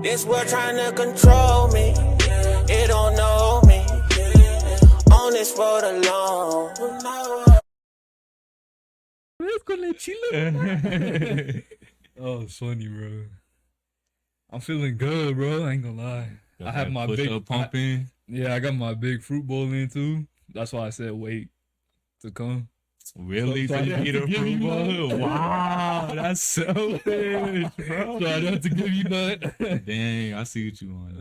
This world trying to control me. It don't know me. On this road alone. Oh, it's funny, bro. I'm feeling good, bro. I ain't gonna lie. I have my big pumping. Yeah, I got my big fruit bowl in too. That's why I said wait to come. Really? So you eat a fruit bowl? Wow, that's selfish, bro. So I don't have to give you none. Dang, I see what you want.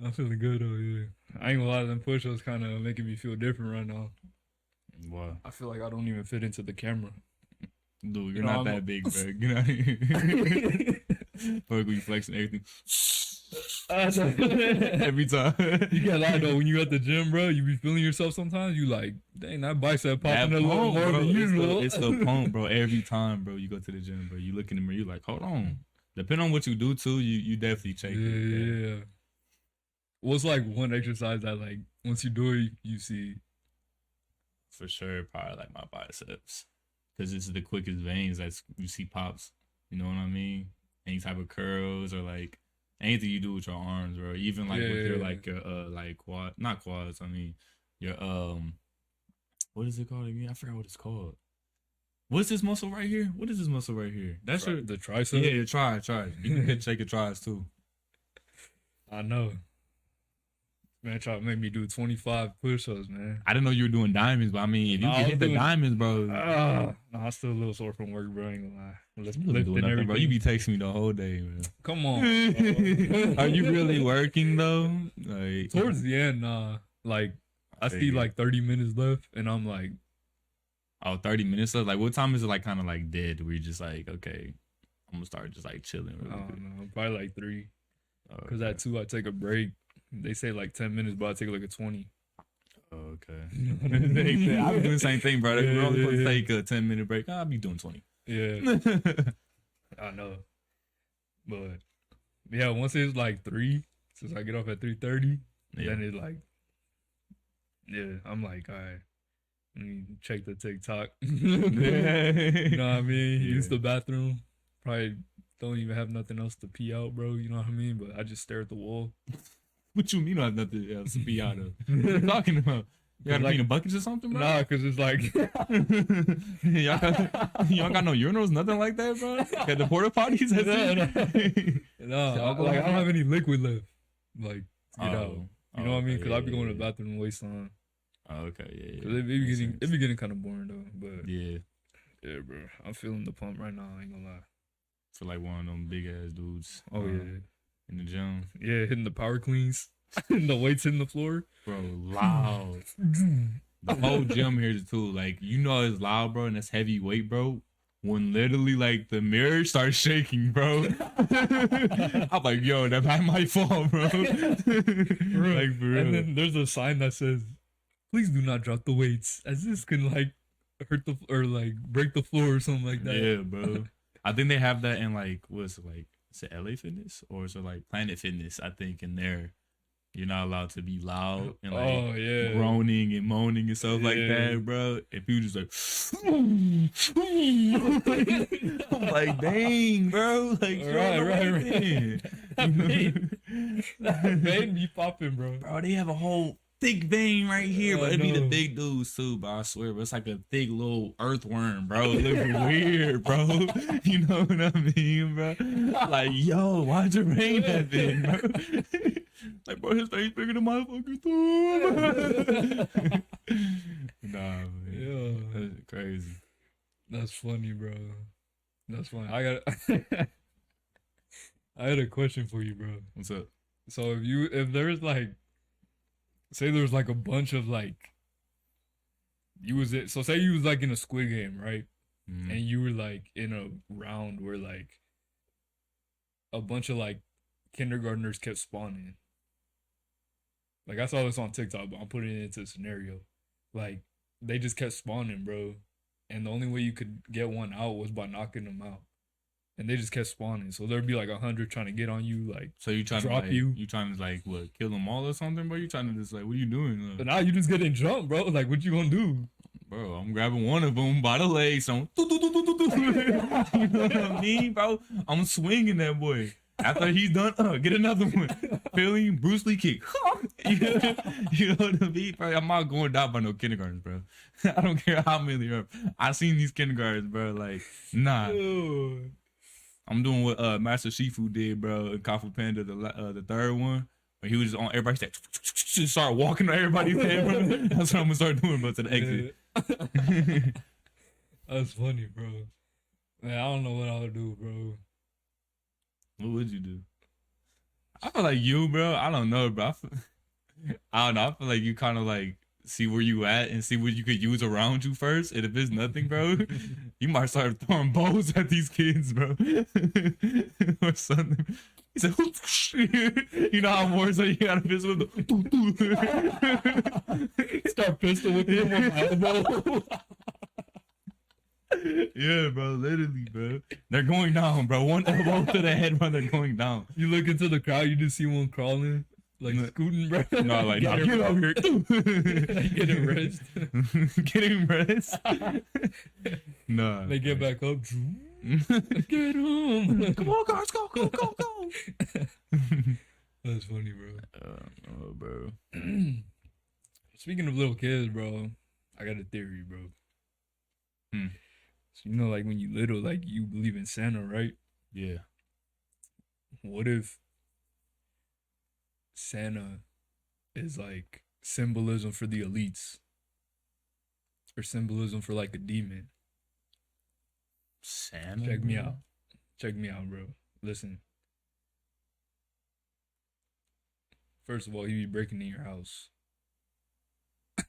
I'm feeling good though, yeah. I ain't gonna lie, them push-ups kind of making me feel different right now. Wow. I feel like I don't even fit into the camera. Dude, you're not that big, bro. Get out here. Fuck, we flexing everything. Every time. You can't lie though, when you at the gym, bro, you be feeling yourself sometimes. You like, dang, that bicep popping a little more than usual. It's the pump, bro. Every time, bro, you go to the gym, bro, you look in the mirror, you like, hold on. Depending on what you do too, you definitely check it. Yeah. What's like one exercise that like once you do it, you see? For sure, probably like my biceps. Because it's the quickest veins that you see pops. You know what I mean? Any type of curls or like anything you do with your arms, bro. Even like with your like your like not quads. I mean your what is it called again? I forgot what it's called. What's this muscle right here? What is this muscle right here? That's the tricep. Yeah, your try. You can check your tries too. I know. Man, try to make me do 25 push-ups, man. I didn't know you were doing diamonds, but I mean, if you can hit the diamonds, bro. I'm still a little sore from work, bro. I ain't gonna lie. Let's lift and everything, bro. You be texting me the whole day, man. Come on. Are you really working though? Like towards the end, nah. Like I see like 30 minutes left, and I'm like, oh, 30 minutes left. Like, what time is it? Like, kind of like dead. Where you're just like, okay, I'm gonna start just like chilling. I don't know, probably like 3. Because okay. at 2, I take a break. They say like 10 minutes, but I take like a 20. Okay. I've been doing the same thing, bro. We're only supposed to take a 10-minute break. I'll be doing 20. Yeah. I know. But yeah, once it's like 3, since I get off at 3:30, then it's like, yeah, I'm like, all right, let me check the TikTok. You know what I mean? Use the bathroom. Probably don't even have nothing else to pee out, bro. You know what I mean? But I just stare at the wall. What you mean I have nothing else to pee out of? What are you talking about? You gotta pee in buckets or something, bro? Nah, because it's like... y'all got no urinals, nothing like that, bro? Got the porta potties? No, like, I don't have any liquid left. Like, get out. You know what I mean? Because I be going to the bathroom and waste time. Oh, okay, yeah. It be getting kind of boring, though. But yeah, bro. I'm feeling the pump right now. I ain't gonna lie. Feel like one of them big-ass dudes. Oh, yeah. In the gym. Yeah, hitting the power cleans. The weights hitting the floor. Bro, loud. The whole gym here too. Like, you know it's loud, bro, and it's heavy weight, bro. When literally, like, the mirror starts shaking, bro. I'm like, yo, that might fall, bro. Like, for real. And then there's a sign that says, please do not drop the weights, as this can, like, hurt the, or, like, break the floor or something like that. Yeah, bro. I think they have that in, like, what's it, like, is it LA Fitness or is it like Planet Fitness? I think in there, you're not allowed to be loud and like groaning and moaning and stuff like that, bro. If you just like, I'm like, dang, bro, like, right. That vein be popping, bro. Bro, they have a whole thick vein right here, but it'd be the big dudes too, bro. I swear, but it's like a thick little earthworm, bro. It looks weird, bro. You know what I mean, bro? Like, yo, why'd your vein that big, bro? Like, bro, his face bigger than my fucking thumb. Nah, man. Yeah. That's crazy. That's funny, bro. That's funny. I had a question for you, bro. What's up? So if there's like, say there's like a bunch of like, so say you was like in a Squid Game, right? Mm-hmm. And you were like in a round where like a bunch of like kindergartners kept spawning. Like, I saw this on TikTok, but I'm putting it into a scenario. Like, they just kept spawning, bro. And the only way you could get one out was by knocking them out. And they just kept spawning. So there'd be like 100 trying to get on you, like, so you trying drop to like, you trying to like what, kill them all or something, bro? You trying to just like, what are you doing? But now you just getting jumped, bro. Like, what you gonna do? Bro, I'm grabbing one of them by the legs. So you know what I mean, bro? I'm swinging that boy. After he's done, get another one. Feeling Bruce Lee kick. You know what I mean, bro? I'm not going down by no kindergartens, bro. I don't care how many are. I seen these kindergartens, bro. Like, nah. I'm doing what Master Shifu did, bro. In Kung Fu Panda, the third one. When he was just on everybody, said, just start walking on everybody's head, bro. That's what I'm gonna start doing, bro, to the exit. That's funny, bro. Man, I don't know what I would do, bro. What would you do? I feel like you, bro. I don't know, bro. I don't know. I feel like you kind of like see where you at and see what you could use around you first. And if it's nothing, bro, you might start throwing bows at these kids, bro, or something. He said, you know how more so you got a pistol with the Start pistol with him on my elbow. Yeah, bro, literally, bro. They're going down, bro. One elbow to the head, bro. They're going down. You look into the crowd, you just see one crawling, like scooting, bro. No, like, no, get over here. Getting rest. Getting rest. Nah. They get back up. Get home. Come on, guys, go. That's funny, bro. Oh, bro. Speaking of little kids, bro, I got a theory, bro. So, you know, like when you little, like you believe in Santa, right? Yeah. What if Santa is like symbolism for the elites, or symbolism for like a demon? Santa? Check me out. Check me out, bro. Listen. First of all, he be breaking in your house.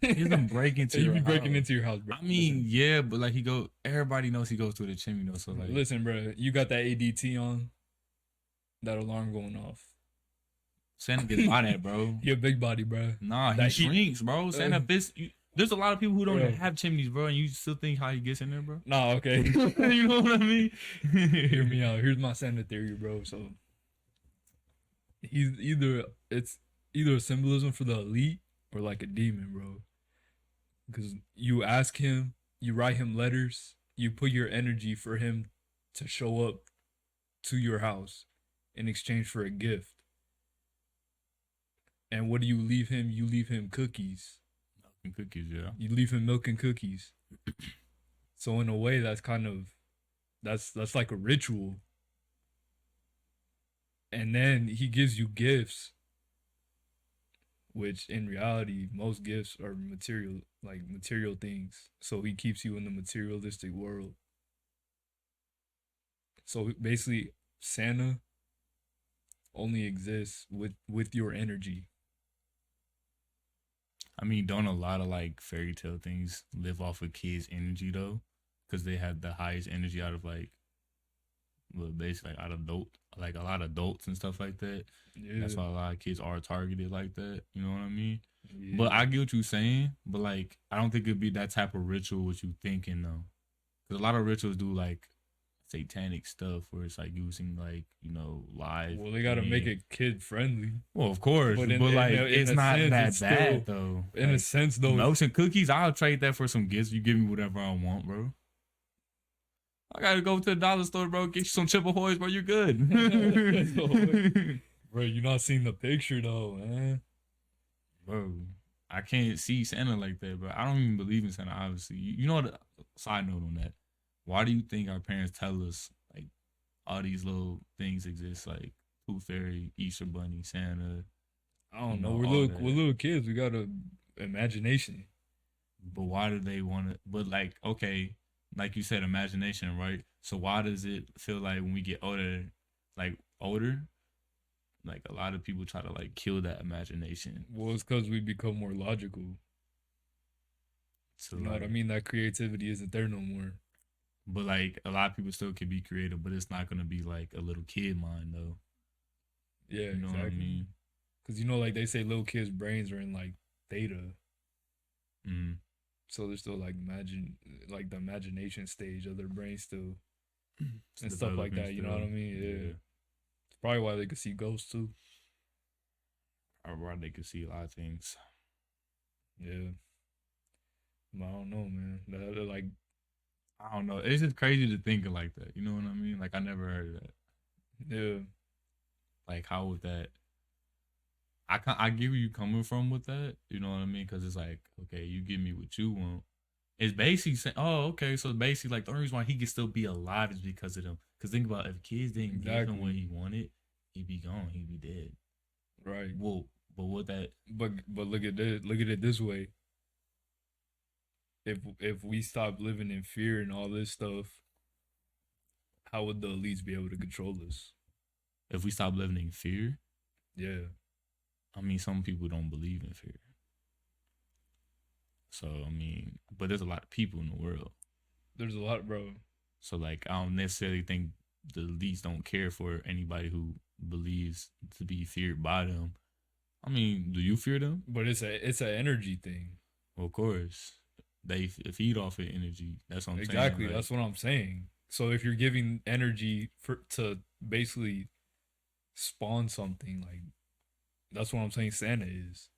He doesn't break into He your be house. breaking into your house, bro. I mean, yeah, but like everybody knows he goes through the chimney, though. So like, Listen, bro, you got that ADT on, that alarm going off. Santa gets by that, bro. You're a big body, bro. Nah, he That shrinks, bro. Santa fits. There's a lot of people who don't Bro. even have chimneys, bro, and you still think how he gets in there, bro. Nah, okay. You know what I mean? Hear me out. Here's my Santa theory, bro. So it's either a symbolism for the elite or like a demon, bro. Because you ask him, you write him letters, you put your energy for him to show up to your house in exchange for a gift. And what do you leave him? You leave him cookies. Milk and cookies, yeah. You leave him milk and cookies. So in a way, that's like a ritual. And then he gives you gifts, which in reality, most gifts are material things. So he keeps you in the materialistic world. So basically, Santa only exists with your energy. I mean, don't a lot of like fairy tale things live off of kids' energy though? Because they have the highest energy out of like, well, basically like a lot of adults and stuff like that. Yeah. That's why a lot of kids are targeted like that. You know what I mean? Yeah. But I get what you're saying. But like, I don't think it'd be that type of ritual what you thinking though. Because a lot of rituals do like satanic stuff where it's like using like, you know, live. Well, they gotta make it kid friendly. Well, of course, but like it's not that bad though. In a sense, though, milks and cookies, I'll trade that for some gifts. You give me whatever I want, bro. I gotta go to the dollar store, bro. Get you some Chip Ahoys, bro. You're good. Bro, you not seeing the picture though, man. Bro, I can't see Santa like that, bro. I don't even believe in Santa, obviously. You know what? Side note on that. Why do you think our parents tell us like all these little things exist, like Tooth Fairy, Easter Bunny, Santa? I don't know. We're little kids. We got a imagination. But why do they want to? But like, okay, like you said, imagination, right? So why does it feel like when we get older, like a lot of people try to like kill that imagination? Well, it's because we become more logical. So you know what I mean? That creativity isn't there no more. But like a lot of people still can be creative, but it's not gonna be like a little kid mind though. Yeah, you know exactly. what I mean? Because you know, like they say, little kids' brains are in like theta. Mm. So they're still like the imagination stage of their brain still, and stuff like that. You know what I mean? Yeah. It's probably why they could see ghosts too. Or why they could see a lot of things. Yeah. I don't know, man. They're like. I don't know. It's just crazy to think of like that. You know what I mean? Like I never heard of that. Yeah. Like, how would that? I get where you coming from with that. You know what I mean? Because it's like, okay, you give me what you want. It's basically saying, oh, okay, so basically, like, the only reason why he can still be alive is because of them. Because think about it, if kids didn't give him what he wanted, he'd be gone. He'd be dead. Right. Well, but what that? But look at this. Look at it this way. If we stop living in fear and all this stuff, how would the elites be able to control us? If we stop living in fear, Yeah. I mean, some people don't believe in fear. So I mean, but there's a lot of people in the world. There's a lot, bro. So like, I don't necessarily think the elites don't care for anybody who believes to be feared by them. I mean, do you fear them? But it's an energy thing. Well, of course, they feed off of energy. That's what I'm saying. Exactly. Like, That's what I'm saying. So if you're giving energy to basically spawn something, like that's what I'm saying. Santa is.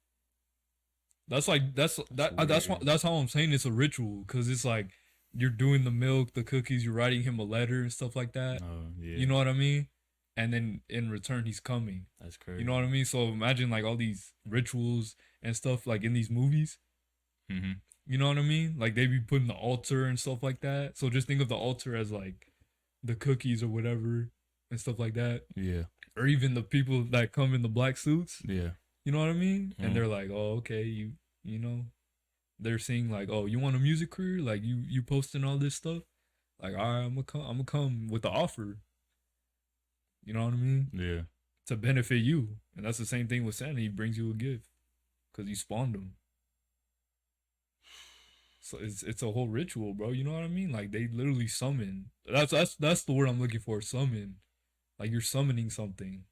That's how I'm saying it's a ritual, because it's like you're doing the milk, the cookies, you're writing him a letter and stuff like that. yeah. You know what I mean? And then in return, he's coming. That's crazy. You know what I mean? So imagine like all these rituals and stuff like in these movies. Mm-hmm. You know what I mean? Like they be putting the altar and stuff like that. So just think of the altar as like the cookies or whatever and stuff like that. Yeah. Or even the people that come in the black suits. Yeah. You know what I mean? Mm. And they're like, oh, okay, you know, they're saying like, oh, you want a music career? Like you posting all this stuff? Like, all right, I'm gonna come with the offer. You know what I mean? Yeah. To benefit you. And that's the same thing with Santa. He brings you a gift because you spawned him. So it's a whole ritual, bro. You know what I mean? Like they literally summon. That's the word I'm looking for. Summon. Like you're summoning something.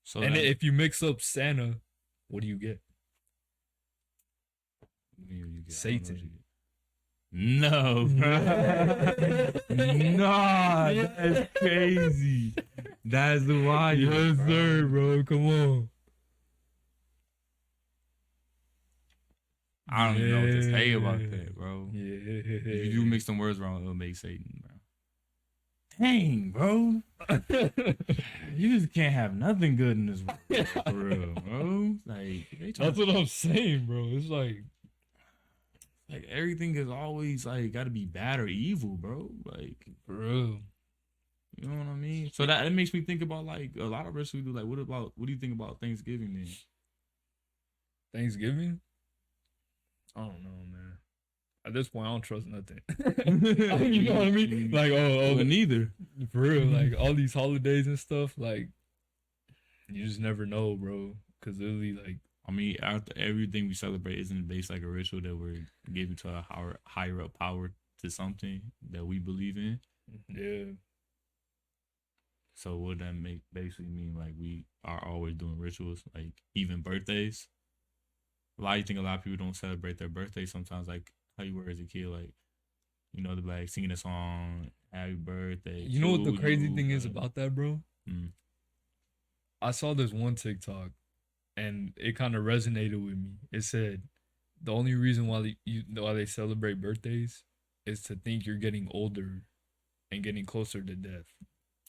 So and if you mix up Santa, what do you get? Satan. No, nah, that's crazy. That's the why. Yes, sir, bro. Come on. I don't even know what to say about that, bro. Yeah. If you do mix some words wrong, it'll make Satan, bro. Dang, bro. You just can't have nothing good in this world, for real, bro. Like, that's what I'm saying, bro. It's like everything is always like got to be bad or evil, bro. Like, for real. You know what I mean? So that makes me think about like a lot of rituals we do. Like, what do you think about Thanksgiving then? Thanksgiving? I don't know, man. At this point, I don't trust nothing. You know what I mean? Like, well, neither. For real, like all these holidays and stuff, like you just never know, bro. Because literally, like, I mean, after everything we celebrate isn't based like a ritual that we're giving to a higher up power to something that we believe in. Yeah. So would that basically mean like we are always doing rituals, like even birthdays? I think a lot of people don't celebrate their birthdays sometimes, like how you were as a kid, like, you know, they're like singing a song, happy birthday. You know what the crazy thing is about that, bro? Mm. I saw this one TikTok and it kind of resonated with me. It said the only reason why they celebrate birthdays is to think you're getting older and getting closer to death.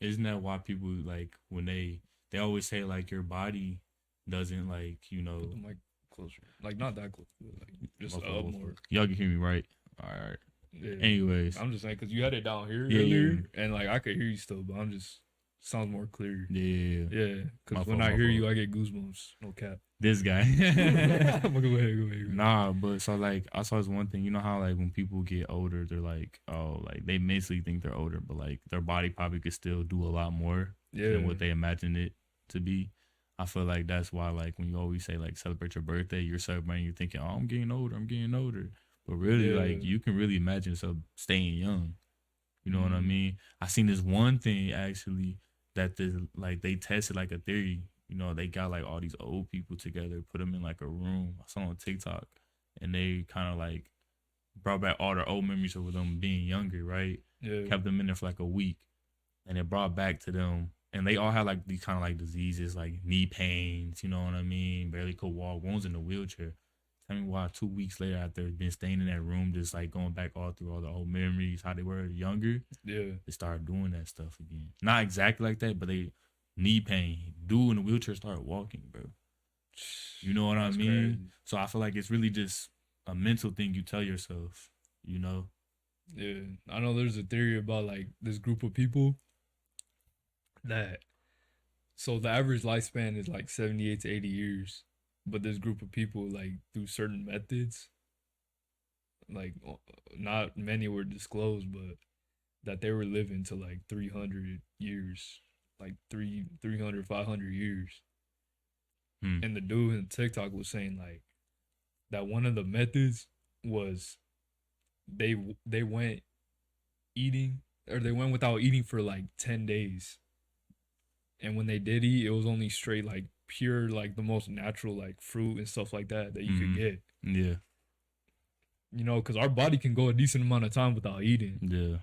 Isn't that why people like when they always say like your body doesn't like, you know, put the mic closer, like not that close, but like just up more. Y'all can hear me right? All right. Yeah. Anyways, I'm just saying because you had it down here earlier, and like I could hear you still, but I'm just sounds more clear. Yeah. Because when I hear you, I get goosebumps. No cap. This guy. Go ahead. Nah, but so like I saw this one thing. You know how like when people get older, they're like, oh, like they mentally think they're older, but like their body probably could still do a lot more than what they imagined it to be. I feel like that's why like when you always say like celebrate your birthday, you're celebrating, you're thinking, oh, I'm getting older. But really, like you can really imagine yourself staying young. You know what I mean? I seen this one thing actually that they tested like a theory. You know, they got like all these old people together, put them in like a room. I saw on TikTok, and they kind of like brought back all their old memories of them being younger, right? Yeah. Kept them in there for like a week, and it brought back to them. And they all had like these kind of like diseases, like knee pains, you know what I mean? Barely could walk. One was in a wheelchair. Tell me why 2 weeks later after been staying in that room, just like going back all through all the old memories, how they were younger. Yeah. They started doing that stuff again. Not exactly like that, but they knee pain. Dude in the wheelchair started walking, bro. You know what I mean? Crazy. So I feel like it's really just a mental thing you tell yourself, you know? Yeah, I know there's a theory about like this group of people that so the average lifespan is like 78 to 80 years, but this group of people like through certain methods, like not many were disclosed, but that they were living to like 300 years, like 300 500 years. And the dude in TikTok was saying like that one of the methods was they went eating or they went without eating for like 10 days. And when they did eat, it was only straight like pure like the most natural like fruit and stuff like that you could get. Yeah. You know, cuz our body can go a decent amount of time without eating. Yeah.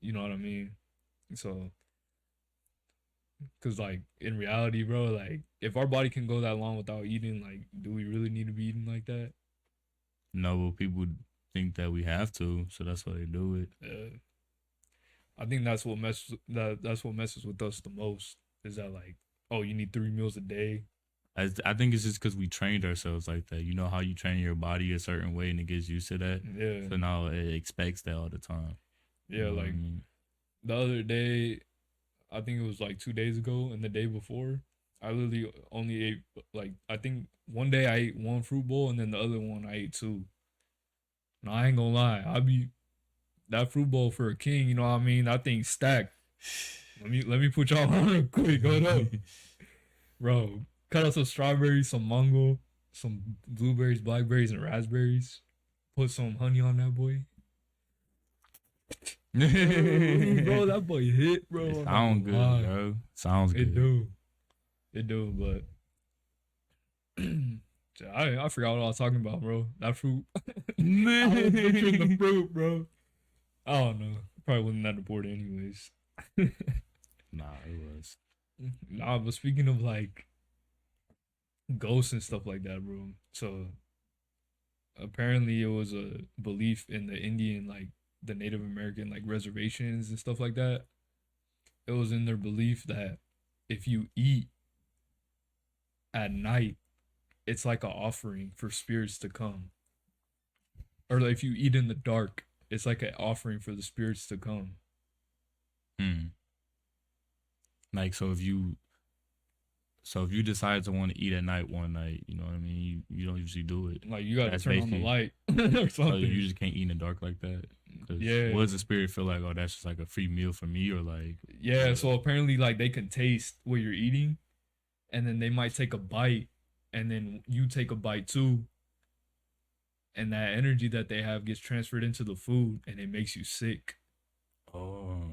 You know what I mean? So cuz like in reality, bro, like if our body can go that long without eating, like do we really need to be eating like that? No, but people think that we have to, so that's why they do it. I think that's what messes with us the most is that like, oh, you need 3 meals a day. I think it's just because we trained ourselves like that. You know how you train your body a certain way and it gets used to that? Yeah. So now it expects that all the time. Yeah, You know what like I mean? the other day, I think it was like 2 days ago and the day before, I literally only ate like, I think one day I ate 1 fruit bowl and then the other one I ate 2. No, I ain't gonna lie. That fruit bowl for a king, you know what I mean? That thing stacked. Let me put y'all on real quick. Hold up. Bro, cut up some strawberries, some mango, some blueberries, blackberries, and raspberries. Put some honey on that boy. Bro, that boy hit, bro. It sounds good, bro. Sounds good. It do, but I forgot what I was talking about, bro. That fruit. I was picturing the fruit, bro. I don't know. Probably wasn't that important anyways. Nah, it was. Nah, but speaking of like ghosts and stuff like that, bro. So apparently it was a belief in the Indian, like the Native American like reservations and stuff like that. It was in their belief that if you eat at night, it's like an offering for spirits to come. Or like if you eat in the dark, it's like an offering for the spirits to come. Like so if you decide to want to eat at night one night, you know what I mean? You don't usually do it. Like you gotta That's turn on the basically- light or So something. you just can't eat in the dark like that. 'Cause Yeah. What does the spirit feel like? Oh, that's just like a free meal for me, or like Yeah, so apparently like they can taste what you're eating and then they might take a bite and then you take a bite too. And that energy that they have gets transferred into the food and it makes you sick. oh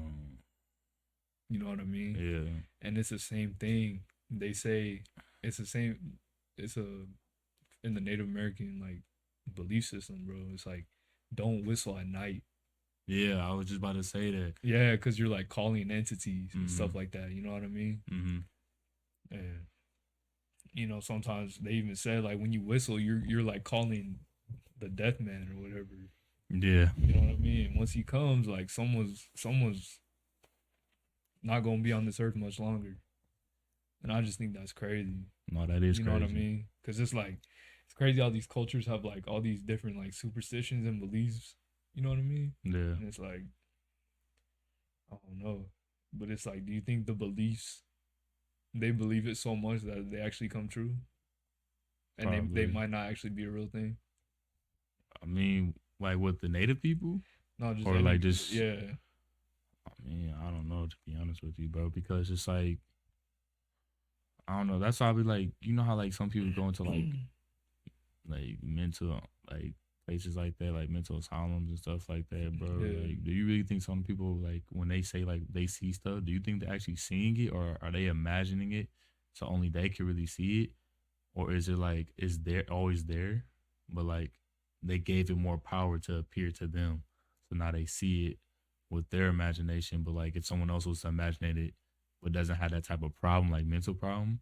You know what I mean? yeah. And it's the same thing. They say it's the same. It's in the Native American like belief system, bro. It's like don't whistle at night. Yeah, I was just about to say that. Yeah, because you're like calling entities and stuff like that. You know what I mean? Mm-hmm. And you know sometimes they even said like when you whistle, you're like calling the death man or whatever. Yeah. You know what I mean? Once he comes, like someone's not gonna be on this earth much longer. And I just think that's crazy. No, that is You crazy. know what I mean? Because it's like it's crazy how these cultures have like all these different like superstitions and beliefs. You know what I mean? Yeah. And it's like I don't know, but it's like, do you think the beliefs they believe it so much that they actually come true, and they Probably. might not actually be a real thing? I mean, like with the native people? No, just Or any- like just- yeah. I mean, I don't know, to be honest with you, bro, because it's like, I don't know. That's why I be like, you know how like some people go into like mental like places like that, like mental asylums and stuff like that, bro. Yeah. Like, do you really think some people like when they say like they see stuff, do you think they're actually seeing it, or are they imagining it so only they can really see it, or is it like is there always there, but like they gave it more power to appear to them, so now they see it with their imagination, but like if someone else was to imagine it but doesn't have that type of problem, like mental problem,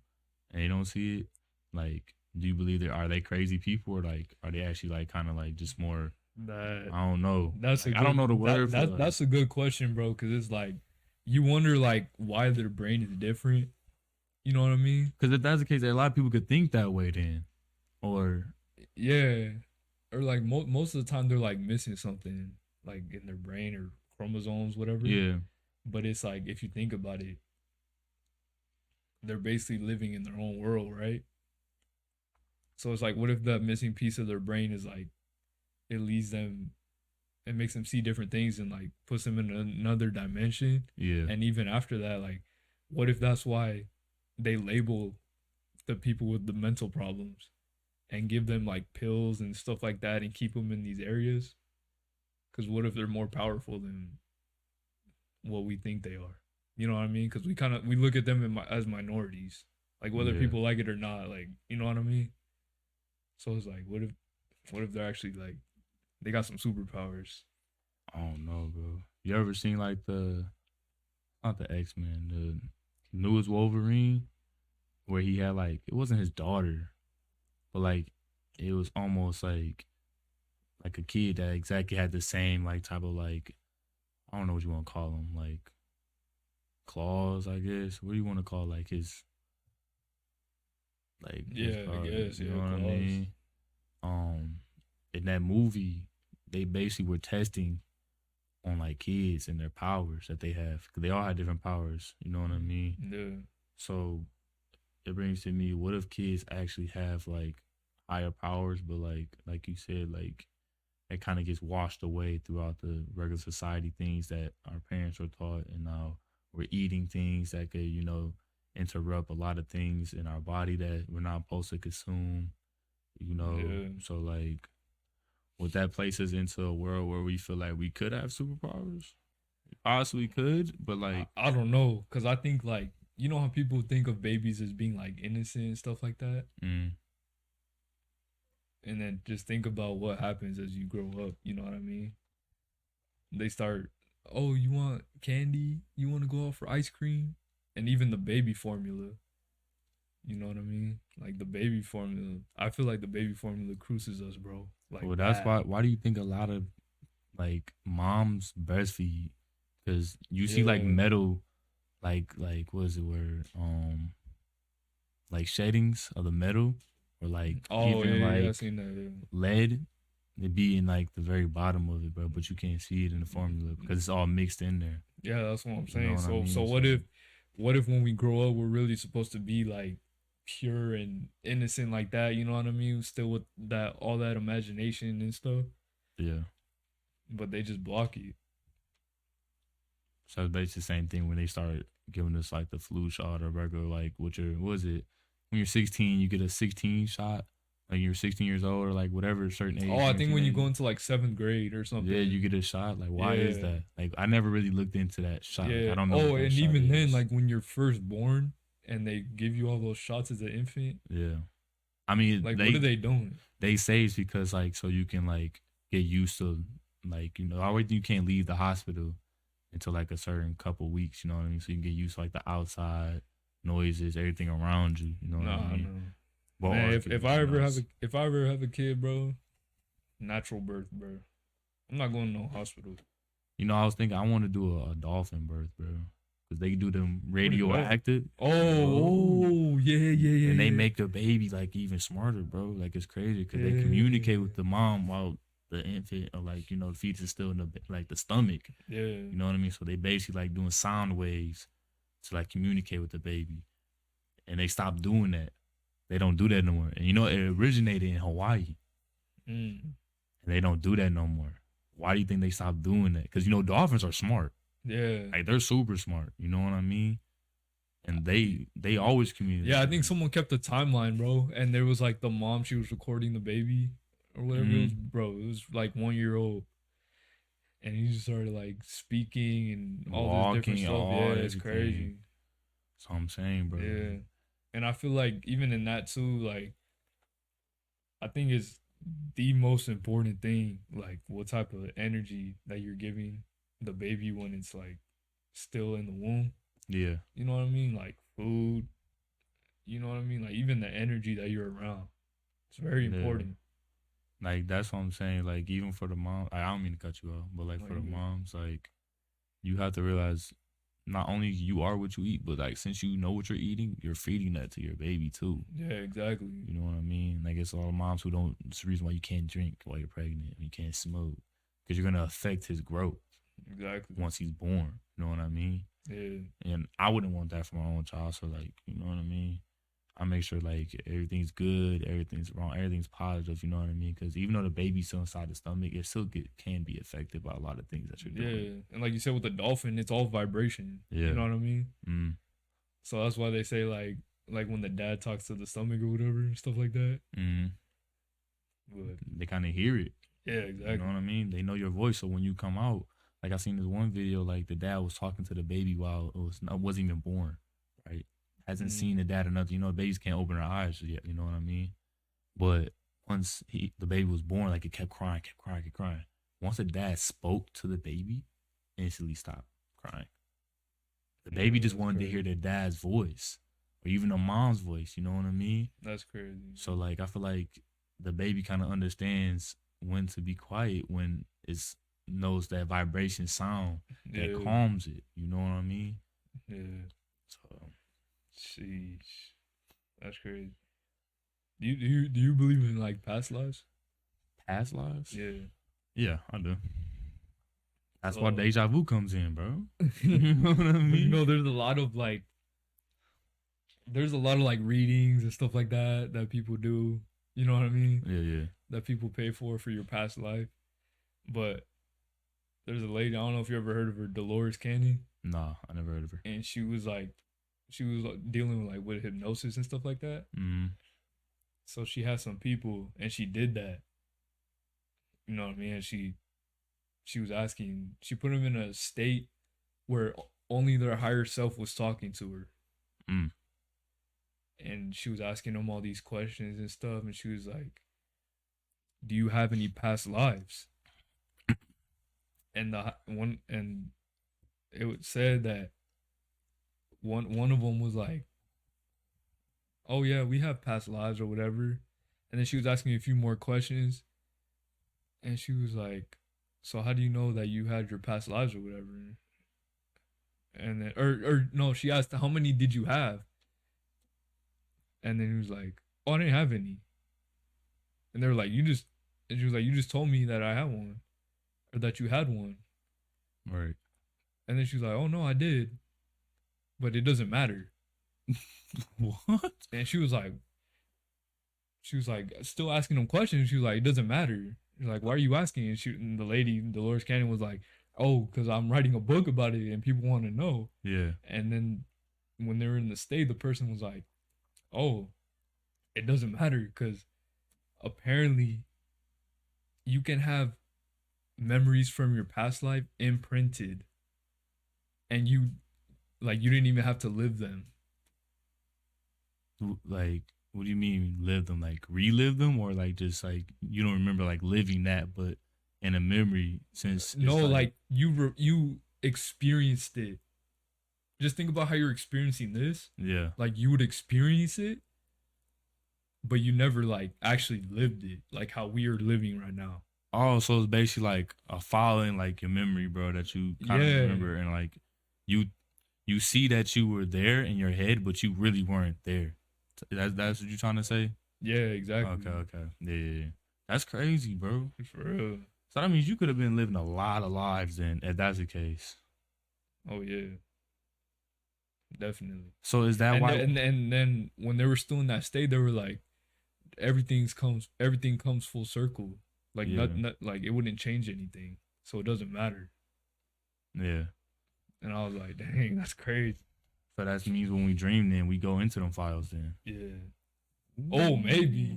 and they don't see it, like do you believe that are they crazy people, or like are they actually like kind of like just more That I don't know. that's a Like, I don't know the word. for, like- that's a good question, bro. Because it's like you wonder like why their brain is different, You know what I mean? Because if that's the case, a lot of people could think that way then, or Yeah, or like most of the time they're like missing something like in their brain or chromosomes, whatever. yeah, But it's like if you think about it, they're basically living in their own world, right? So it's like, what if that missing piece of their brain is like it leads them, it makes them see different things and like puts them in another dimension. yeah, And even after that, like, what if that's why they label the people with the mental problems and give them like pills and stuff like that and keep them in these areas? Because what if they're more powerful than what we think they are? You know what I mean? Because we look at them as minorities, like whether Yeah. people like it or not. Like, you know what I mean? So it's like, what if they're actually like they got some superpowers? I don't know, bro. You ever seen like not the X-Men, the newest Wolverine, where he had like, it wasn't his daughter, but like it was almost like a kid that exactly had the same like type of like, I don't know what you want to call him, like claws, I guess. What do you want to call like his like Yeah, I guess, you yeah, know what I claws. mean? In that movie, they basically were testing on like kids and their powers that they have, because they all had different powers. You know what I mean? Yeah. So it brings to me, what if kids actually have like higher powers, but like you said, like it kind of gets washed away throughout the regular society, things that our parents were taught, and now we're eating things that could, interrupt a lot of things in our body that we're not supposed to consume. Yeah. So like, would that place us into a world where we feel like we could have superpowers? We possibly could, but like, I don't know, because I think like, you know how people think of babies as being like innocent and stuff like that, mm, and then just think about what happens as you grow up. You know what I mean? They start, oh, you want candy? You want to go out for ice cream? And even the baby formula. You know what I mean? Like the baby formula. I feel like the baby formula cruises us, bro. Like, well, that's bad. why do you think a lot of like moms breastfeed? Because you see like Yeah. metal, like what is the word? Like sheddings of the metal, or like Oh even yeah, like yeah, I seen that. Yeah. lead. It be in like the very bottom of it, bro, but you can't see it in the formula because it's all mixed in there. Yeah, that's what I'm You know saying. what I So mean? so what if when we grow up we're really supposed to be like pure and innocent like that, you know what I mean? Still with that all that imagination and stuff, Yeah. but they just block it. So it's basically the same thing when they start giving us like the flu shot or regular, like what was it? When you're 16, you get a 16 shot. Like you're 16 years old or like whatever certain age. Oh, I think when you age. go into like 7th grade or something. Yeah, you get a shot. Like, why is Yeah. that? Like, I never really looked into that shot. Yeah. Like, I don't know. Oh, what that and shot even then, is. like when you're first born and they give you all those shots as an infant, yeah. I mean, like what are they doing? They say it's because like so you can like get used to like I always think you can't leave the hospital until like a certain couple weeks. You know what I mean? So you can get used to like the outside noises, everything around you. You know what I mean? No. Well, Man, or if I ever have a kid, bro, natural birth, bro. I'm not going to no hospital. I was thinking I want to do a dolphin birth, bro, because they do them is that? radioactive. Yeah. And they make the baby like even smarter, bro. Like it's crazy because they communicate with the mom while the infant or like the fetus is still in the stomach. Yeah. You know what I mean? So they basically like doing sound waves to like communicate with the baby, and they stopped doing that. They don't do that no more. And it originated in Hawaii, and they don't do that no more. Why do you think they stopped doing that? Because dolphins are smart. Yeah. Like they're super smart. You know what I mean? And they always communicate. Yeah, I think someone kept the timeline, bro. And there was like the mom, she was recording the baby or whatever. It was, bro, it was like 1 year old. And he just started like speaking and all this different stuff. Yeah, it's crazy. That's what I'm saying, bro. Yeah. And I feel like even in that too, like I think it's the most important thing, like what type of energy that you're giving the baby when it's like still in the womb. Yeah. You know what I mean? Like food. You know what I mean? Like even the energy that you're around. It's very important. Like that's what I'm saying. Like even for the mom, I don't mean to cut you off, but like for the moms, like you have to realize not only you are what you eat, but like since you know what you're eating, you're feeding that to your baby too. Yeah, exactly. You know what I mean? Like it's all moms who don't. It's the reason why you can't drink while you're pregnant. You can't smoke because you're gonna affect his growth. Exactly. Once he's born, you know what I mean? Yeah. And I wouldn't want that for my own child. So like, you know what I mean? I make sure like everything's good, everything's wrong, everything's positive. You know what I mean? Because even though the baby's still inside the stomach, it still can be affected by a lot of things that you're doing. Yeah, and like you said with the dolphin, it's all vibration. Yeah. You know what I mean? Mm. So that's why they say like when the dad talks to the stomach or whatever and stuff like that. Mm. But They kind of hear it. yeah, exactly. You know what I mean? They know your voice. So when you come out, like I seen this one video, like the dad was talking to the baby while it wasn't even born, right? Hasn't seen the dad or nothing. You know, babies can't open their eyes yet. You know what I mean? But once the baby was born, like it kept crying. Once the dad spoke to the baby, instantly stopped crying. The baby just wanted to hear their dad's voice or even the mom's voice. You know what I mean? That's crazy. So like I feel like the baby kind of understands when to be quiet when it's knows that vibration sound that calms it. You know what I mean? Yeah. So, sheesh, that's crazy. Do you believe in like past lives? Past lives? Yeah, I do. That's why deja vu comes in, bro. You know what I mean? You know, there's a lot of like readings and stuff like that people do. You know what I mean? Yeah. That people pay for your past life. But there's a lady, I don't know if you ever heard of her, Dolores Canyon. Nah, I never heard of her. And she was dealing with with hypnosis and stuff like that. Mm-hmm. So she had some people and she did that. You know what I mean? And she was asking, she put them in a state where only their higher self was talking to her. Mm. And she was asking them all these questions and stuff. And she was like, do you have any past lives? And it said that one of them was like, oh yeah, we have past lives or whatever. And then she was asking a few more questions. And she was like, so how do you know that you had your past lives or whatever? And then, or no, she asked, how many did you have? And then he was like, oh, I didn't have any. And they were like, and she was like, you just told me that I had one. Or that you had one. Right. And then she was like, oh no, I did. But it doesn't matter. What? And she was like, still asking them questions. She was like, it doesn't matter. She's like, why are you asking? And the lady, Dolores Canyon, was like, oh, because I'm writing a book about it and people want to know. Yeah. And then when they were in the state, the person was like, oh, it doesn't matter because apparently you can have memories from your past life imprinted and you didn't even have to live them. Like, what do you mean live them? Like relive them, or like just like you don't remember like living that, but in a memory since no, like you experienced it. Just think about how you're experiencing this. Yeah, like you would experience it, but you never like actually lived it, like how we are living right now. Oh, so it's basically like a file in like your memory, bro, that you kind of remember, and like you see that you were there in your head, but you really weren't there. That's what you're trying to say? Yeah, exactly. Okay. Yeah. That's crazy, bro. For real. So that means you could have been living a lot of lives then, if that's the case. Oh yeah. Definitely. So is that why? And then when they were still in that state, they were like, everything comes full circle. Like not like it wouldn't change anything, so it doesn't matter. Yeah. And I was like, dang, that's crazy. So that means when we dream, then we go into them files then. Yeah. Oh, maybe.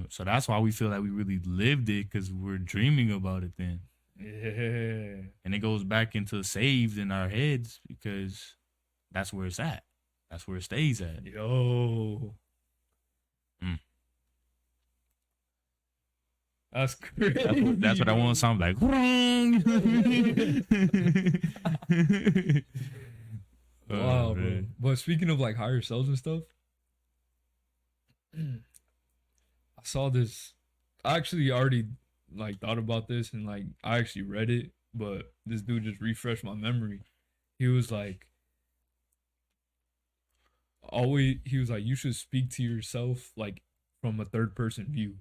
So that's why we feel like we really lived it, because we're dreaming about it then. Yeah. And it goes back into saved in our heads because that's where it's at. That's where it stays at. Yo. That's crazy. That's what I want to sound like. Wow, bro. But speaking of like higher selves and stuff, I saw this. I actually already like thought about this and like I actually read it, but this dude just refreshed my memory. He was like, always, he was like, you should speak to yourself like from a third person view.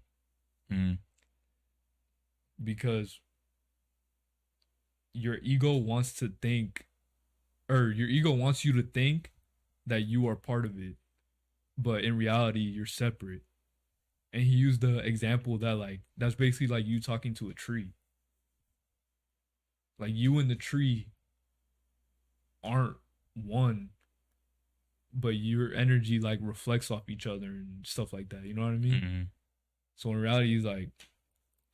Mm. Because your ego wants to think, or your ego wants you to think that you are part of it, but in reality you're separate. And he used the example that like that's basically like you talking to a tree. Like you and the tree aren't one, but your energy like reflects off each other and stuff like that. You know what I mean? Mm-hmm. So in reality, he's like,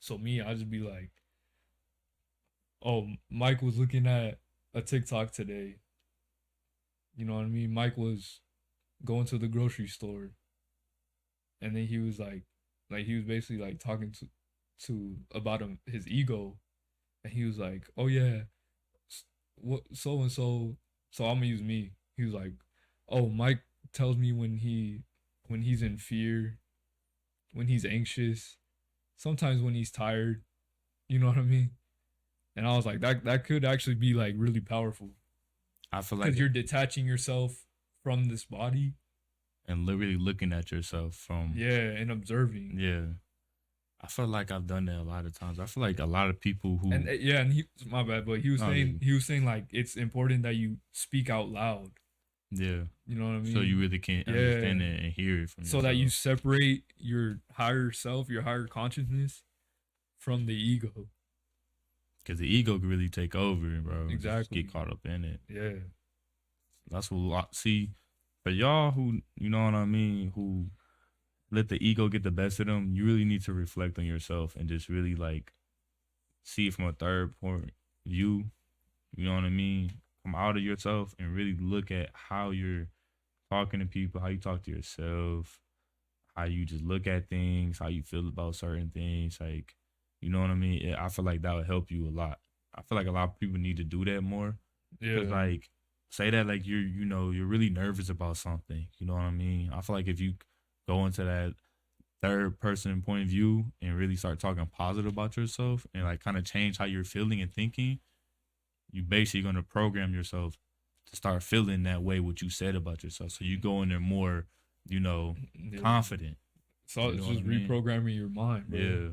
so me, I just be like, oh, Mike was looking at a TikTok today. You know what I mean? Mike was going to the grocery store, and then he was like he was basically like talking to about his ego, and he was like, oh yeah, what so and so. So I'm gonna use me. He was like, oh, Mike tells me when he's in fear, when he's anxious, sometimes when he's tired. You know what I mean? And I was like, that could actually be like really powerful. I feel like Because you're detaching yourself from this body. And really looking at yourself from and observing. Yeah. I feel like I've done that a lot of times. I feel like a lot of people who and he, my bad, but he was saying like it's important that you speak out loud. Yeah. You know what I mean? So you really can't understand it and hear it from yourself. So that you separate your higher self, your higher consciousness from the ego. Because the ego can really take over, bro. Exactly. Just get caught up in it. Yeah. That's what see, for y'all who, you know what I mean, who let the ego get the best of them, you really need to reflect on yourself and just really like see it from a third point view. You know what I mean? Come out of yourself and really look at how you're talking to people, how you talk to yourself, how you just look at things, how you feel about certain things. Like, you know what I mean? I feel like that would help you a lot. I feel like a lot of people need to do that more. Yeah. Because like, say that like you're really nervous about something. You know what I mean? I feel like if you go into that third person point of view and really start talking positive about yourself and like kind of change how you're feeling and thinking, you basically going to program yourself to start feeling that way what you said about yourself. So you go in there more, confident. So it's just reprogramming your mind, bro. Yeah.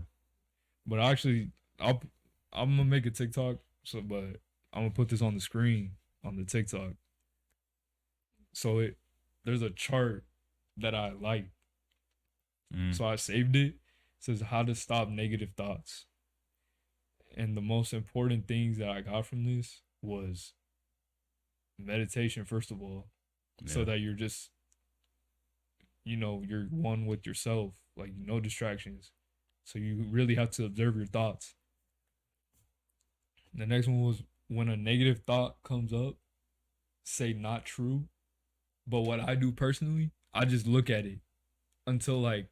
But actually, I'm gonna make a TikTok. But I'm gonna put this on the screen on the TikTok. So there's a chart that I like. So I saved it. It says how to stop negative thoughts. And the most important things that I got from this was meditation, first of all, so that you're just, you're one with yourself, like no distractions. So you really have to observe your thoughts. The next one was when a negative thought comes up, say not true. But what I do personally, I just look at it until like,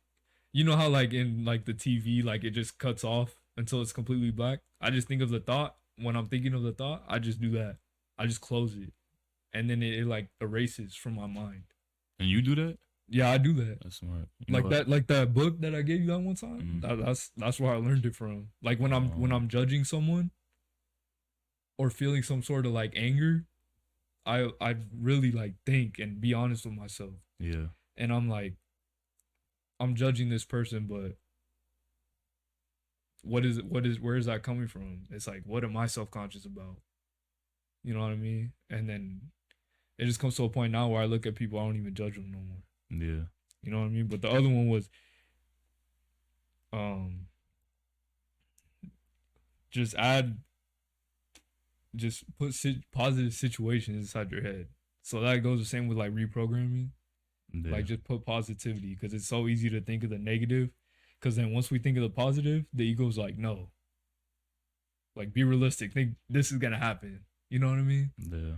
you know how like in like the TV, like it just cuts off until it's completely black. I just think of the thought. When I'm thinking of the thought, I just do that. I just close it. And then it like erases from my mind. And you do that? Yeah, I do that. That's smart. Like that book that I gave you that one time. That's where I learned it from. Like when I'm judging someone or feeling some sort of like anger, I really like think and be honest with myself. Yeah. And I'm like, I'm judging this person, but where is that coming from? It's like, what am I self-conscious about? You know what I mean? And then it just comes to a point now where I look at people, I don't even judge them no more. Yeah. You know what I mean? But the other one was just put positive situations inside your head. So that goes the same with like reprogramming. Yeah. Like just put positivity, because it's so easy to think of the negative. Because then once we think of the positive, the ego's like, no. Like, be realistic. Think this is gonna happen. You know what I mean? Yeah.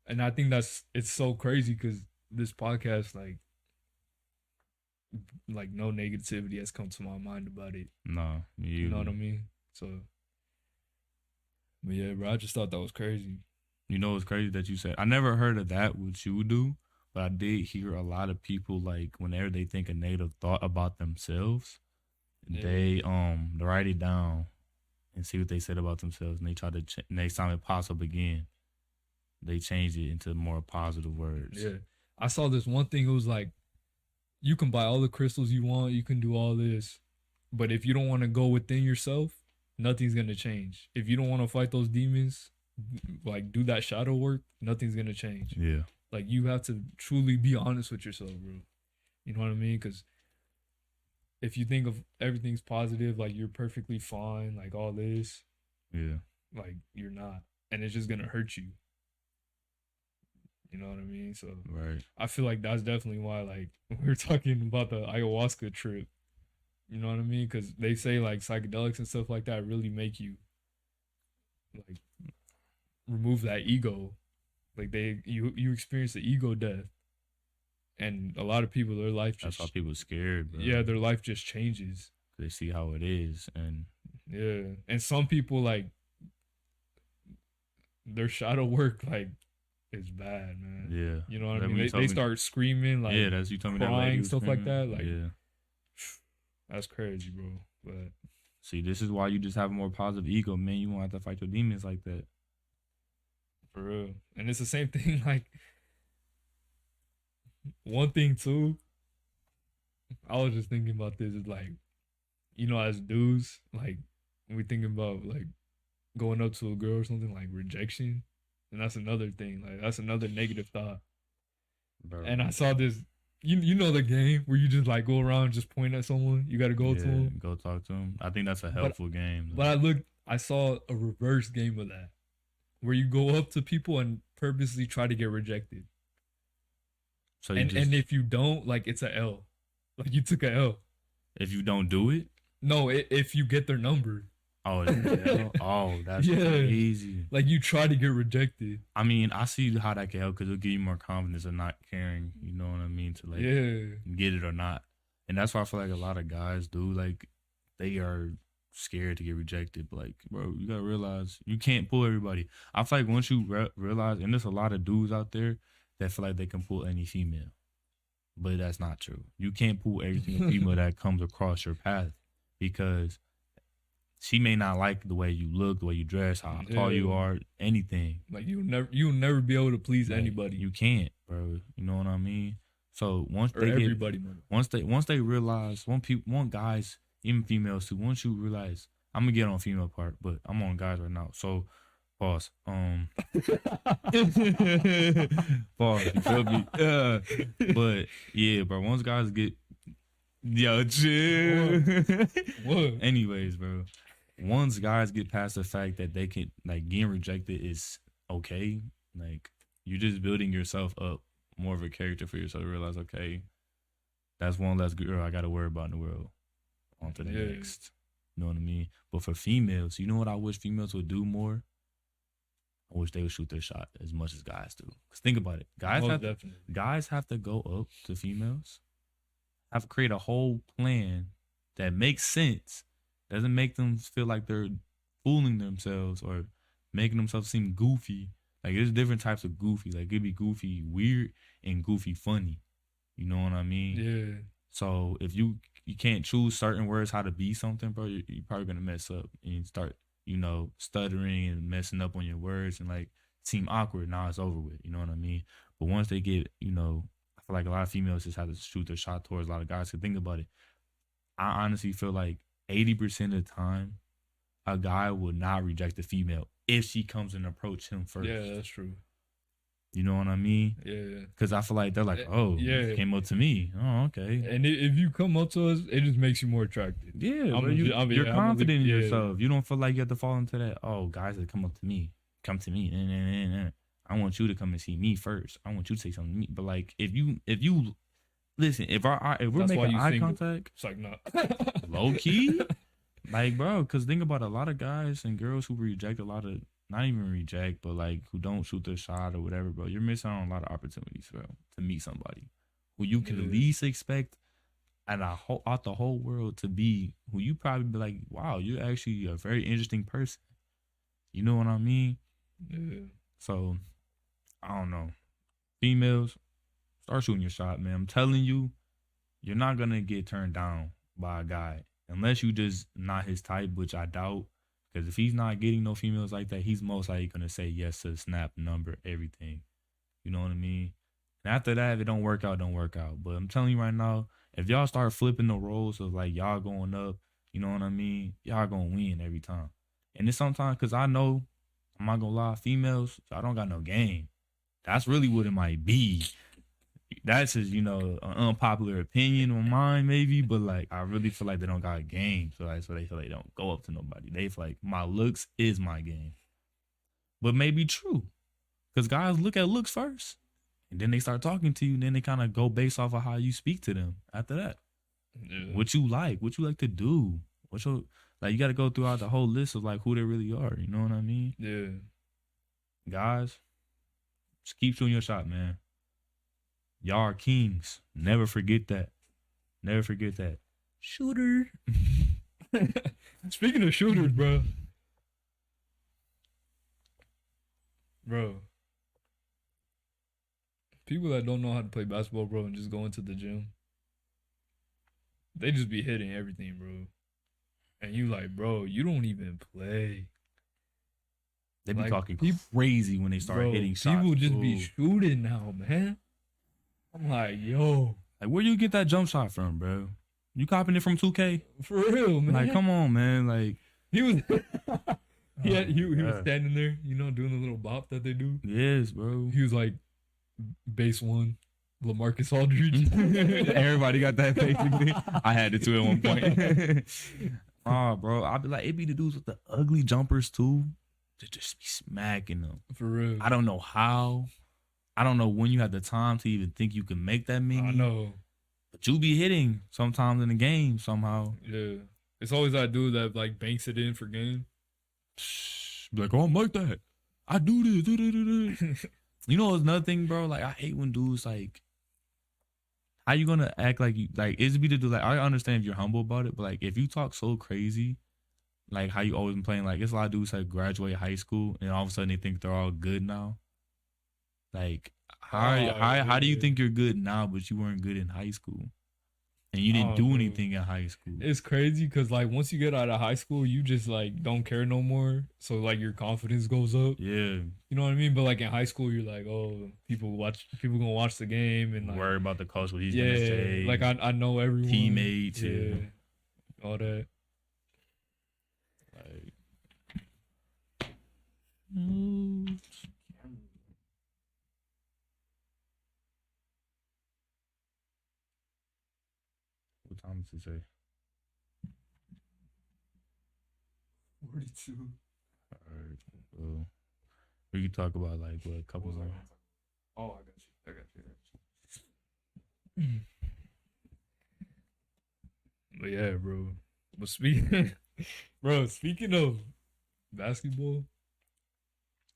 And I think it's so crazy because this podcast, like no negativity has come to my mind about it. No, you know what I mean? So, but yeah, bro, I just thought that was crazy. You know, it's crazy that you said. I never heard of that, what you do, but I did hear a lot of people, like, whenever they think a negative thought about themselves, they write it down and see what they said about themselves, and they try to next time it pops up again, they changed it into more positive words. Yeah. I saw this one thing. It was like, you can buy all the crystals you want. You can do all this. But if you don't want to go within yourself, nothing's going to change. If you don't want to fight those demons, like do that shadow work, nothing's going to change. Yeah. Like you have to truly be honest with yourself, bro. You know what I mean? Because if you think of everything's positive, like you're perfectly fine, like all this, Yeah. like you're not. And it's just going to hurt you. You know what I mean? So Right. I feel like that's definitely why, like, we were talking about the ayahuasca trip. You know what I mean? Because they say, like, psychedelics and stuff like that really make you, like, remove that ego. Like, you experience the ego death. And a lot of people, their life just... That's why people scared, bro. Yeah, their life just changes. They see how it is, and... Yeah. And some people, like, their shadow work, like, is bad, man. Yeah. You know what I mean? They start screaming, like, yeah, that's you told me that crying, lady stuff like that. Like, yeah. That's crazy, bro. But see, this is why you just have a more positive ego, man. You won't have to fight your demons like that. for real. And it's the same thing, like, one thing too, I was just thinking about this, is like, you know, as dudes, like, when we thinking about, like, going up to a girl or something, like rejection, and that's another thing. Like, that's another negative thought. Bro. And I saw this, you know the game where you just, like, go around and just point at someone. You got to go to them. Go talk to them. I think that's a helpful game. But I saw a reverse game of that, where you go up to people and purposely try to get rejected. So and if you don't, like, it's a L. Like, you took a L. If you don't do it? No, if you get their number. Oh, that's crazy. Like, you try to get rejected. I mean, I see how that can help because it'll give you more confidence of not caring. You know what I mean? To, like, get it or not. And that's why I feel like a lot of guys do, like, they are scared to get rejected. But, like, bro, you got to realize you can't pull everybody. I feel like once you realize, and there's a lot of dudes out there that feel like they can pull any female. But that's not true. You can't pull every single female that comes across your path because she may not like the way you look, the way you dress, how tall you are, anything. Like, you'll never be able to please anybody. You can't, bro. You know what I mean? So once they realize, want guys, even females too. Once you realize, I'm gonna get on female part, but I'm on guys right now. So pause. Pause. You feel me? But yeah, bro. Once guys get, yo, chill. What? Anyways, bro. Once guys get past the fact that they can, like, getting rejected is okay, like, you're just building yourself up more of a character for yourself to realize, okay, that's one less girl I got to worry about in the world. On to the next. You know what I mean? But for females, you know what I wish females would do more? I wish they would shoot their shot as much as guys do. Because think about it. Guys have to go up to females, have to create a whole plan that makes sense. Doesn't make them feel like they're fooling themselves or making themselves seem goofy. Like, there's different types of goofy. Like, it could be goofy weird and goofy funny. You know what I mean? Yeah. So if you can't choose certain words how to be something, bro, you're probably gonna mess up and start, you know, stuttering and messing up on your words and, like, seem awkward. Now it's over with. You know what I mean? But once they get, you know, I feel like a lot of females just have to shoot their shot towards a lot of guys. So think about it. I honestly feel like 80% of the time, a guy will not reject a female if she comes and approach him first. Yeah, that's true. You know what I mean? Yeah. Because I feel like they're like, oh, you came up to me. Oh, okay. And if you come up to us, it just makes you more attractive. Yeah, you're confident in yourself. You don't feel like you have to fall into that, oh, guys that come up to me. Come to me. I want you to come and see me first. I want you to say something to me. But, like, if you listen, if we're making eye contact, it's like, not low key, like, bro, because think about a lot of guys and girls who reject a lot of, not even reject, but, like, who don't shoot their shot or whatever, bro. You're missing out on a lot of opportunities, bro, to meet somebody who you can least expect out the whole world to be, who you probably be like, wow, you're actually a very interesting person. You know what I mean? Yeah. So, I don't know. Females, start shooting your shot, man. I'm telling you, you're not going to get turned down by a guy unless you just not his type, which I doubt, Because if he's not getting no females like that, he's most likely gonna say yes to the snap, number, everything. You know what I mean? And after that, if it don't work out, don't work out. But I'm telling you right now, if y'all start flipping the roles of like y'all going up, you know what I mean? Y'all gonna win every time. And it's sometimes because I know, I'm not gonna lie, females, I don't got no game. That's really what it might be. That's just, you know, an unpopular opinion on mine, maybe, but like I really feel like they don't got a game. So that's why they feel like they don't go up to nobody. They feel like my looks is my game. But maybe true. Because guys look at looks first. And then they start talking to you, and then they kind of go based off of how you speak to them after that. Yeah. What you like to do. What's your, like, you got to go throughout the whole list of like who they really are. You know what I mean? Yeah. Guys, just keep shooting your shot, man. Y'all are kings. Never forget that. Never forget that. Shooter. Speaking of shooters, bro. Bro. People that don't know how to play basketball, bro, and just go into the gym, they just be hitting everything, bro. And you like, bro, you don't even play. They be like, talking crazy when they start hitting shots. People just be shooting now, man. I'm like, yo. Like, where you get that jump shot from, bro? You copying it from 2K? For real, man. Like, come on, man. Like, he was he was standing there, you know, doing the little bop that they do. Yes, bro. He was like, base one, LaMarcus Aldridge. Everybody got that basically. I had it too at one point. Bro, I'd be like, it be the dudes with the ugly jumpers too. To just be smacking them. For real. I don't know how. I don't know when you have the time to even think you can make that many. I know. But you be hitting sometimes in the game somehow. Yeah. It's always that dude that like banks it in for game. Be like, oh, I'm like that. I do this. You know, another thing, bro. Like, I hate when dudes like, how you gonna act like you like? Is it be to do like? I understand if you're humble about it, but like, if you talk so crazy, like how you always been playing, like it's a lot of dudes that graduate high school and all of a sudden they think they're all good now. Like, how do you think you're good now, but you weren't good in high school? And you didn't do anything in high school. It's crazy because like once you get out of high school, you just like don't care no more. So like your confidence goes up. Yeah, you know what I mean. But like in high school, you're like, oh, people gonna watch the game and like, worry about the coach, what he's gonna say. Like I know everyone, teammates, all that. Like, what time does it say? 42. All right. Well, we can talk about like what, a couple more. Oh, I got you. But yeah, bro. But speaking of basketball,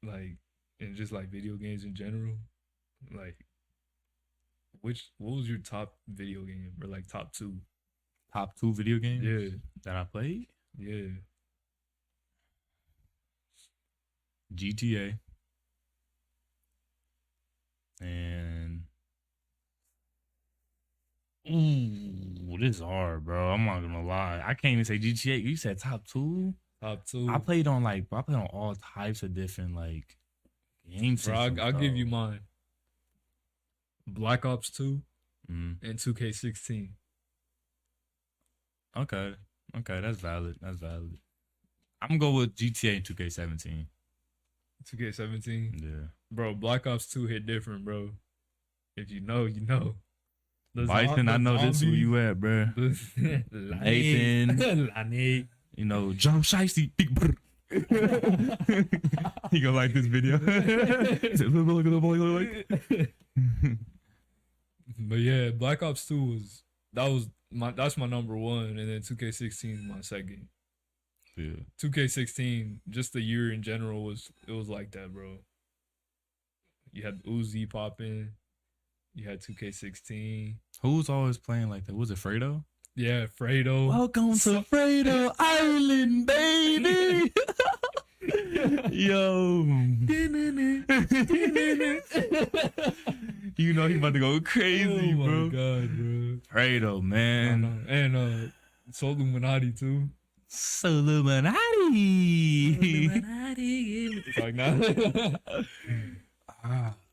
like, and just like video games in general, like, what was your top video game or like top two? Top two video games? Yeah. That I played? Yeah. GTA. And this is hard, bro. I'm not gonna lie. I can't even say GTA. You said top two? Top two. I played on all types of different like games. Bro, I'll give you mine. Black Ops 2 and 2K16. Okay, that's valid. I'm gonna go with GTA and 2K17. 2K17? Yeah. Bro, Black Ops 2 hit different, bro. If you know, you know. Bison, I know this who you at, bro. Nathan. You know, Jump Shiesty. Big brr. He gonna like this video. But yeah, Black Ops 2 that's my number one, and then 2K16 is my second. Yeah. 2K16, just the year in general was like that, bro. You had Uzi popping. You had 2K16. Who's always playing like that? Was it Fredo? Yeah, Fredo. Welcome to Fredo Island, baby. Yo. You know he about to go crazy, bro. Oh my god, bro. Fredo, man. And Soul Illuminati too. Illuminati. It's like, nah.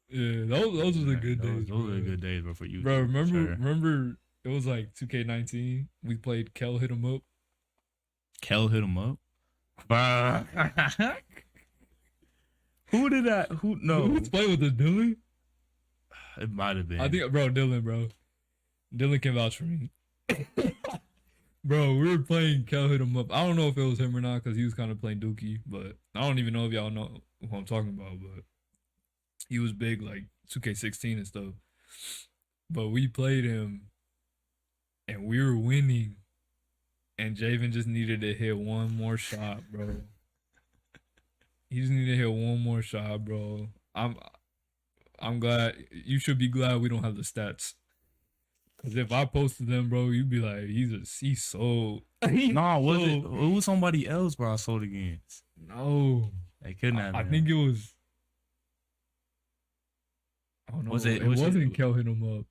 Yeah, those were the good days. Those were the good days, bro, for you. Bro, Sure. remember it was like 2K19. We played Kel Hit 'Em Up. Kel hit him up. Bruh. Who did that? Who? No. Who was playing with the Dylan? It might have been. I think, bro, Dylan can vouch for me. Bro, we were playing Kel Hit 'Em Up. I don't know if it was him or not because he was kind of playing Dookie, but I don't even know if y'all know who I'm talking about, but he was big like 2K16 and stuff. But we played him and we were winning. And Javen just needed to hit one more shot, bro. He just needed to hit one more shot, bro. I'm glad. You should be glad we don't have the stats. Cause if I posted them, bro, you'd be like, he's sold. No, it was somebody else, bro. I sold against. No, They couldn't have. I think it was. Oh no, it wasn't Kel Hit 'Em Up.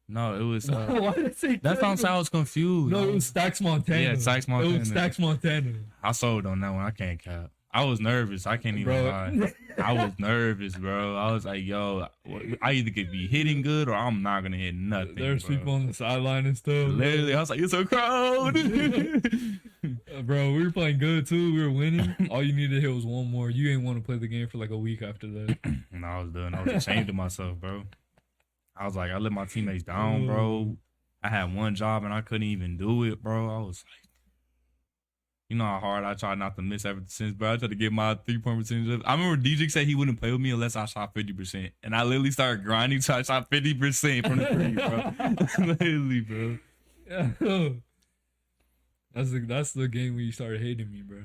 No, it was. Why did I say That's Kel how Hit 'Em I was confused. No, it was Stacks Montana. Yeah, Stacks Montana. It was Stacks Montana. I sold on that one. I can't cap. I was nervous. I can't even lie. I was nervous, bro. I was like, yo, I either could be hitting good or I'm not gonna hit nothing. There's bro. people on the sideline and stuff. Literally, I was like, it's a crowd. Bro, we were playing good too. We were winning. All you needed to hit was one more. You ain't want to play the game for like a week after that. No, I was done. I was ashamed of myself, bro. I was like, I let my teammates down, bro. I had one job and I couldn't even do it, bro. I was like, you know how hard I tried not to miss ever since, bro. I tried to get my 3-point percentage up. I remember DJ said he wouldn't play with me unless I shot 50%. And I literally started grinding till I shot 50% from the three, bro. Literally, bro. Yeah. That's the game where you started hating me, bro.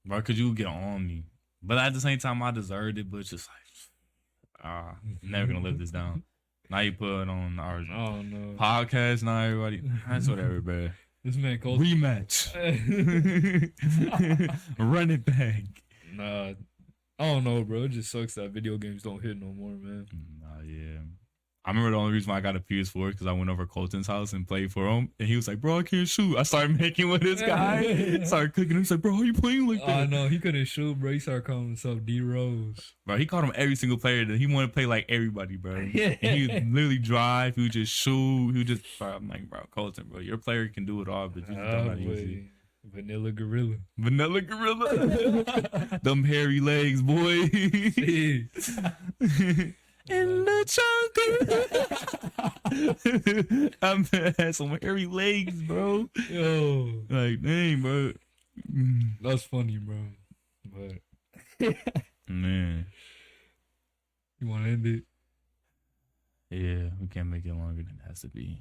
Bro, because you would get on me. But at the same time, I deserved it, but it's just like, never going to live this down. Now you put it on our podcast. Now everybody, that's whatever, bro. This man called rematch. Run it back. Nah, I don't know, bro. It just sucks that video games don't hit no more, man. Nah, yeah. I remember the only reason why I got a PS4 because I went over to Colton's house and played for him, and he was like, "Bro, I can't shoot." I started making with this guy. Started cooking him. He's like, "Bro, how you playing like that?" No, he couldn't shoot, bro. He started calling himself D Rose. Bro, he called him every single player. That he wanted to play like everybody, bro. And he would literally drive. He would just shoot. He would just. Bro, I'm like, bro, Colton, bro, your player can do it all, but you just don't know how to use it. Vanilla Gorilla. Vanilla Gorilla. Them hairy legs, boy. In the jungle. I'm had some hairy legs, bro. Yo. Like, dang, bro. That's funny, bro. But man. You wanna end it? Yeah, we can't make it longer than it has to be.